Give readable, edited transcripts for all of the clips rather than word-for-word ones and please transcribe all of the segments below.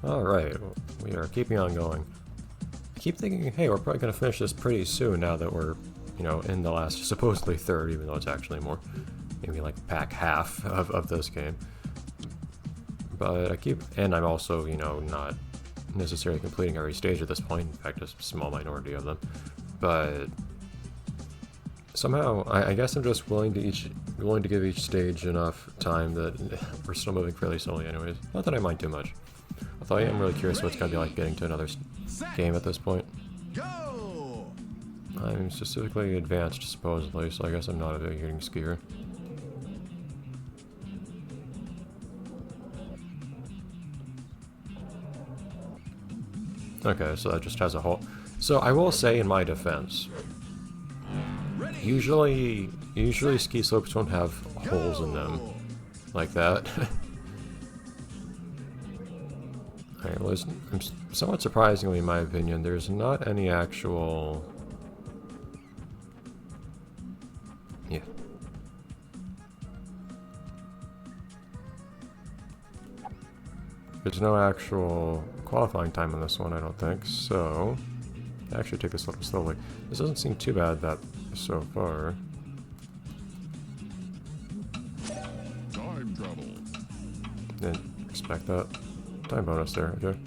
Alright, we are keeping on going. I keep thinking, hey, we're probably going to finish this pretty soon now that we're, you know, in the last supposedly third, even though it's actually more. Maybe like pack half of this game. But I keep, and I'm also, you know, not necessarily completing every stage at this point. In fact, a small minority of them. But somehow, I guess I'm just willing to give each stage enough time that we're still moving fairly slowly anyways. Not that I mind too much. Although I am really curious what it's going to be like getting to another game at this point. I'm specifically advanced, supposedly, so I guess I'm not a beginning skier. Okay, so that just has a hole. So I will say in my defense, usually ski slopes don't have holes in them like that. Alright, well, somewhat surprisingly, in my opinion, there's not any actual... Yeah. There's no actual qualifying time on this one, I don't think, so... I actually take this a little slowly. This doesn't seem too bad that so far. Time travel. Didn't expect that. Time bonus there, okay.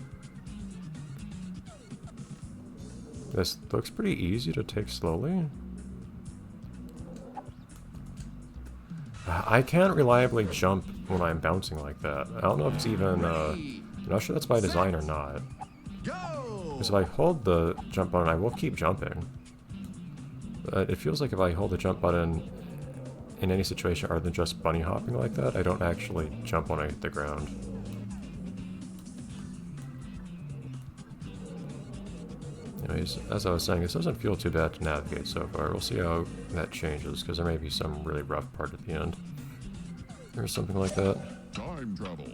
This looks pretty easy to take slowly. I can't reliably jump when I'm bouncing like that. I don't know if it's even, I'm not sure that's by design or not. Because if I hold the jump button, I will keep jumping. But it feels like if I hold the jump button in any situation other than just bunny hopping like that, I don't actually jump when I hit the ground. Anyways, as I was saying, this doesn't feel too bad to navigate so far. We'll see how that changes, because there may be some really rough part at the end. Or something like that. Time travel.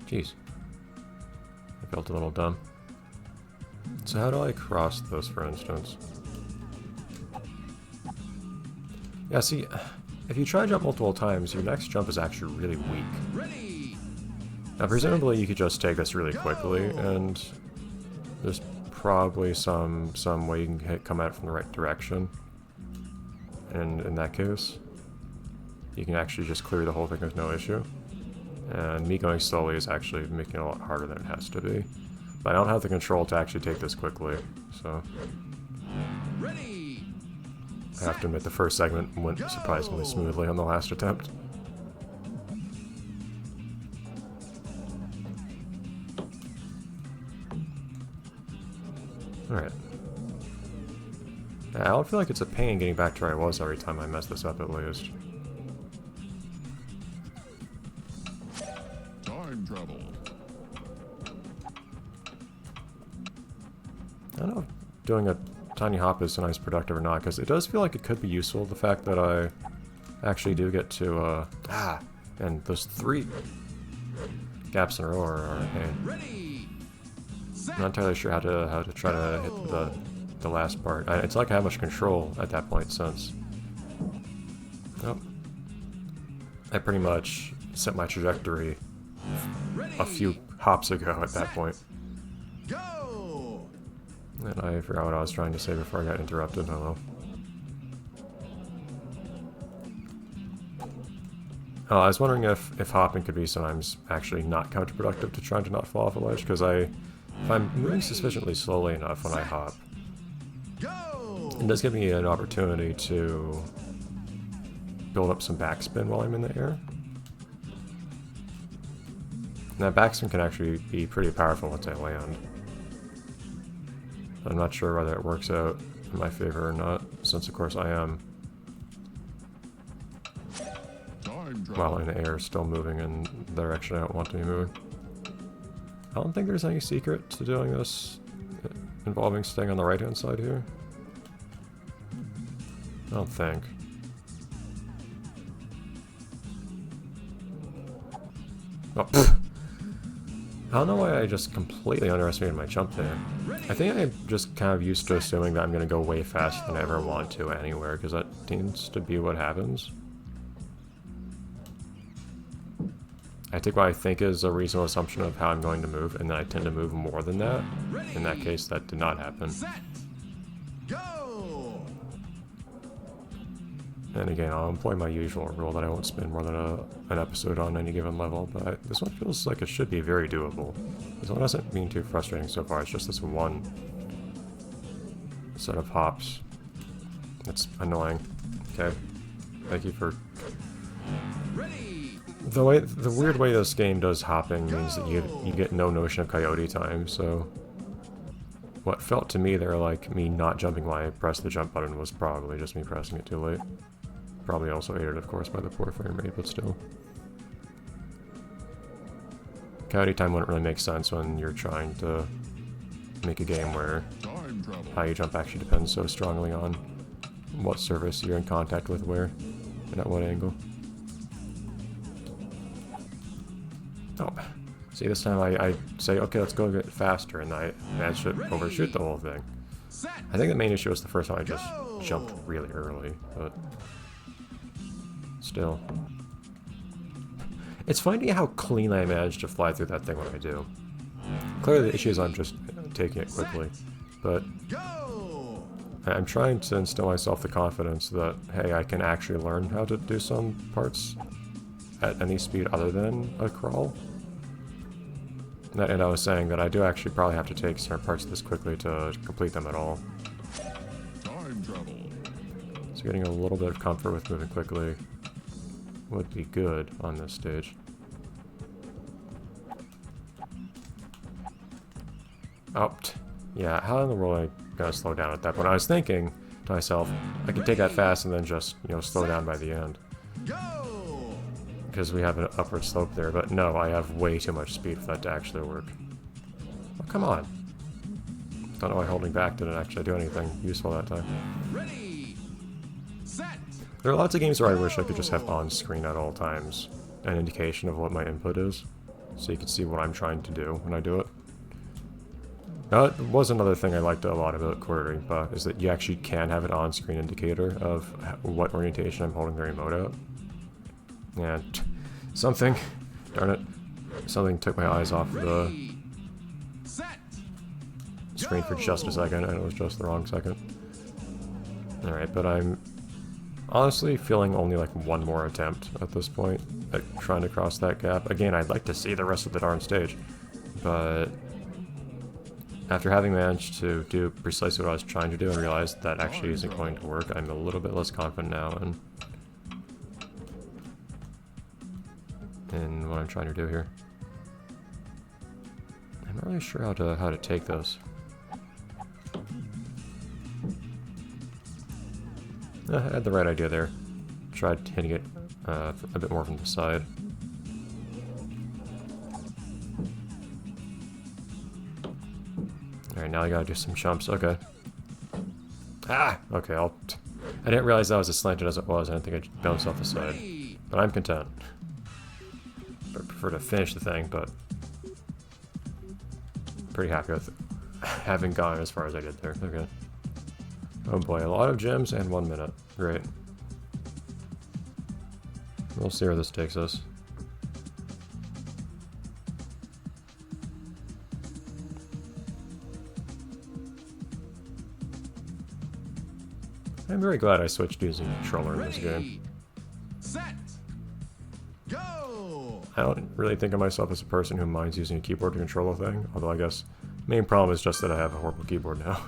Jeez. I felt a little dumb. So how do I cross this, for instance? Yeah, see, if you try to jump multiple times, your next jump is actually really weak. Now, presumably you could just take this really quickly, and there's probably some way you can come at it from the right direction. And in that case, you can actually just clear the whole thing with no issue. And me going slowly is actually making it a lot harder than it has to be. But I don't have the control to actually take this quickly, so... I have to admit the first segment went surprisingly smoothly on the last attempt. Alright. I don't feel like it's a pain getting back to where I was every time I mess this up, at least. Time travel. I don't know if doing a tiny hop is sometimes productive or not, because it does feel like it could be useful, the fact that I actually do get to, and those 3 gaps in a row are a pain. I'm not entirely sure how to try to hit the last part. It's like I have much control at that point since... Oh. I pretty much set my trajectory a few hops ago at that point. And I forgot what I was trying to say before I got interrupted. I don't know. Oh, I was wondering if hopping could be sometimes actually not counterproductive to trying to not fall off a ledge, because if I'm moving sufficiently slowly enough when I hop, it does give me an opportunity to build up some backspin while I'm in the air. And that backspin can actually be pretty powerful once I land. I'm not sure whether it works out in my favor or not, since of course I am, while in the air, still moving in the direction I don't want to be moving. I don't think there's any secret to doing this involving staying on the right hand side here. I don't think. Oh, don't know why I just completely underestimated my jump there. I think I'm just kind of used to assuming that I'm going to go way faster than I ever want to anywhere, because that tends to be what happens. I take what I think is a reasonable assumption of how I'm going to move, and then I tend to move more than that. In that case, that did not happen. And again, I'll employ my usual rule that I won't spend more than an episode on any given level, but this one feels like it should be very doable. This one hasn't been too frustrating so far, it's just this one set of hops. That's annoying. Okay. Thank you for... The weird way this game does hopping means that you get no notion of coyote time, so... What felt to me there like me not jumping while I pressed the jump button was probably just me pressing it too late. Probably also aided, of course, by the poor frame rate, but still. Coyote time wouldn't really make sense when you're trying to make a game where how you jump actually depends so strongly on what surface you're in contact with where and at what angle. Oh, see, this time I say, okay, let's go a bit faster, and I managed to overshoot the whole thing. I think the main issue was the first time I just jumped really early, but still. It's funny how clean I managed to fly through that thing when I do. Clearly the issue is I'm just taking it quickly, but I'm trying to instill myself the confidence that, hey, I can actually learn how to do some parts at any speed other than a crawl. And I was saying that I do actually probably have to take certain parts this quickly to complete them at all. Time travel. So getting a little bit of comfort with moving quickly would be good on this stage. Oh, yeah, how in the world am I gonna slow down at that point? I was thinking to myself, I could take that fast and then just, you know, slow down by the end. Because we have an upward slope there, but no, I have way too much speed for that to actually work. Oh, come on. Don't know why holding back didn't actually do anything useful that time. There are lots of games where I wish I could just have on screen at all times an indication of what my input is, so you can see what I'm trying to do when I do it. That was another thing I liked a lot about Quarter Reaper, is that you actually can have an on-screen indicator of what orientation I'm holding the remote at. And something, darn it, something took my eyes off the screen for just a second, and it was just the wrong second. Alright, but I'm honestly feeling only like one more attempt at this point at trying to cross that gap. Again, I'd like to see the rest of the darn stage, but after having managed to do precisely what I was trying to do and realized that actually isn't going to work, I'm a little bit less confident now in what I'm trying to do here. I'm not really sure how to take this. I had the right idea there. Tried hitting it a bit more from the side. Alright, now I gotta do some jumps. Okay. Ah! Okay, I didn't realize that was as slanted as it was. I didn't think I'd bounce off the side. But I'm content. I prefer to finish the thing, but pretty happy with having gone as far as I did there. Okay. Oh boy, a lot of gems and 1 minute. Great. We'll see where this takes us. I'm very glad I switched to using a controller in this game. Set, go! I don't really think of myself as a person who minds using a keyboard to control a thing, although I guess the main problem is just that I have a horrible keyboard now.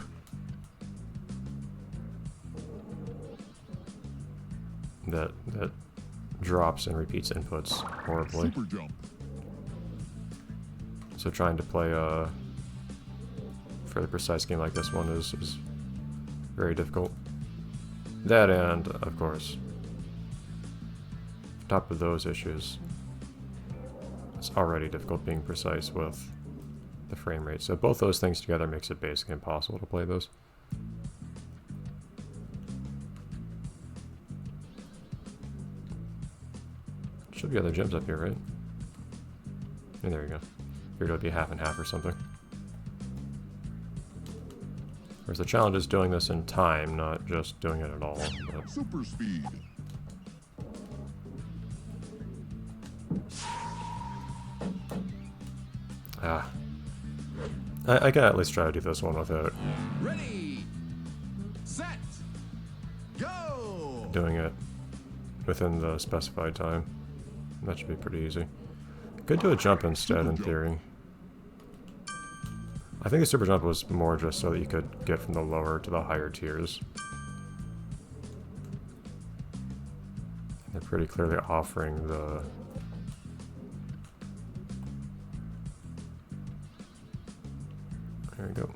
that drops and repeats inputs horribly. Super jump. So trying to play a fairly precise game like this one is very difficult. That and, of course, on top of those issues, it's already difficult being precise with the frame rate. So both those things together makes it basically impossible to play those. Should be other gems up here, right? And there you go. Figured it would be half and half or something. Whereas the challenge is doing this in time, not just doing it at all. But... Super speed. Ah. I can at least try to do this one without Ready, set, go. doing it within the specified time. That should be pretty easy. Could do a jump instead, in theory. I think the super jump was more just so that you could get from the lower to the higher tiers. They're pretty clearly offering the... There we go.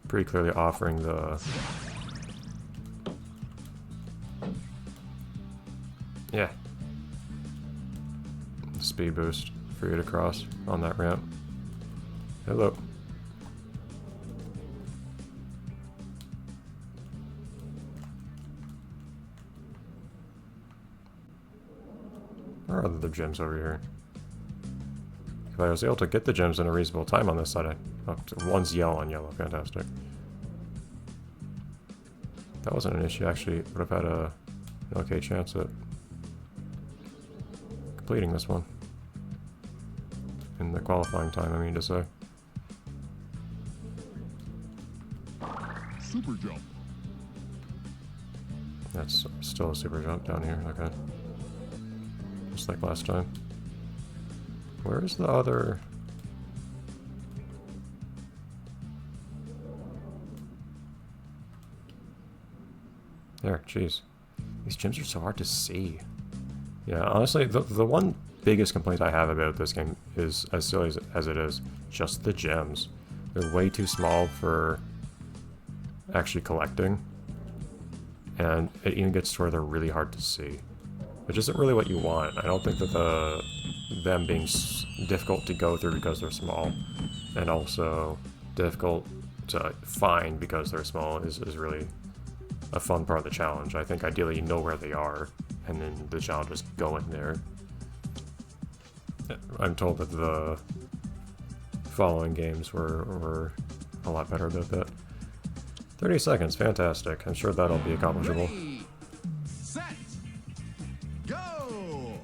Pretty clearly offering the... Yeah. Speed boost for you to cross on that ramp. Hello. Where are the gems over here? If I was able to get the gems in a reasonable time on this side, one's yellow on yellow, fantastic. That wasn't an issue, actually. Would have had an okay chance at completing this one. In the qualifying time, I mean to say. Super jump. That's still a super jump down here, okay. Just like last time. Where's the other... There, jeez. These gems are so hard to see. Yeah, honestly, the one biggest complaint I have about this game is, as silly as it is, just the gems. They're way too small for actually collecting. And it even gets to where they're really hard to see. Which isn't really what you want. I don't think that them being difficult to go through because they're small, and also difficult to find because they're small is really a fun part of the challenge. I think ideally you know where they are, and then the challenge is going there. I'm told that the following games were a lot better about that. 30 seconds, fantastic. I'm sure that'll be accomplishable. Ready, set, go.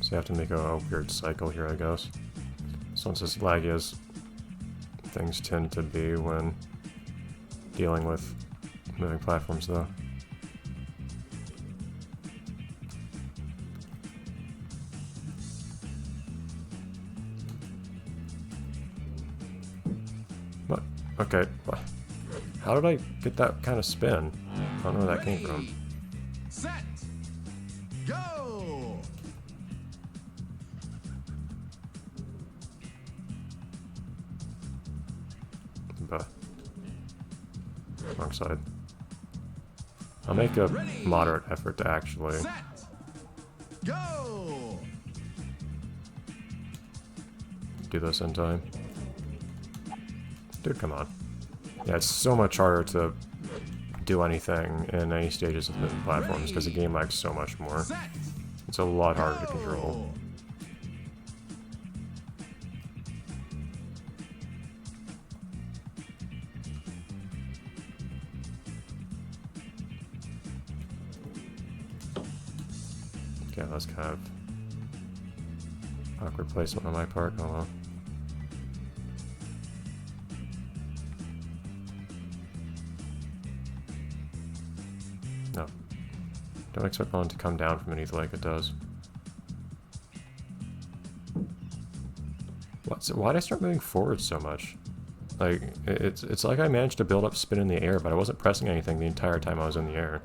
So you have to make a weird cycle here, I guess. So it's as laggy as things tend to be when dealing with moving platforms, though. What? Okay. What? How did I get that kind of spin? I don't know where that came from. Ready, set, go. But wrong side. I'll make a moderate effort to actually Set, go. do this in time. Dude, come on. Yeah, it's so much harder to do anything in any stages of the platforms because the game lags so much more. Set, It's a lot harder to control. go. Yeah, that's kind of awkward placement on my part. Oh well. No. Don't expect one to come down from beneath like it does. Why did I start moving forward so much? Like, it's like I managed to build up spin in the air, but I wasn't pressing anything the entire time I was in the air.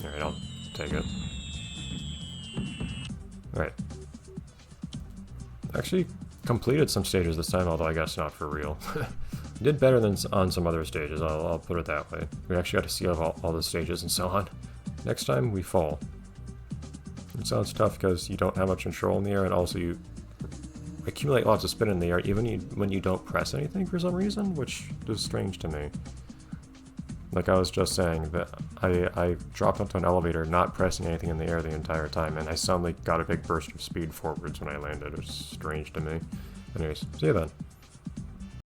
Alright, I'll take it. Alright. Actually completed some stages this time, although I guess not for real. Did better than on some other stages, I'll put it that way. We actually got to see all the stages and so on. Next time, we fall. It sounds tough because you don't have much control in the air, and also you accumulate lots of spin in the air even when you don't press anything for some reason, which is strange to me. Like I was just saying, that I dropped onto an elevator not pressing anything in the air the entire time, and I suddenly got a big burst of speed forwards when I landed. It was strange to me. Anyways, see you then.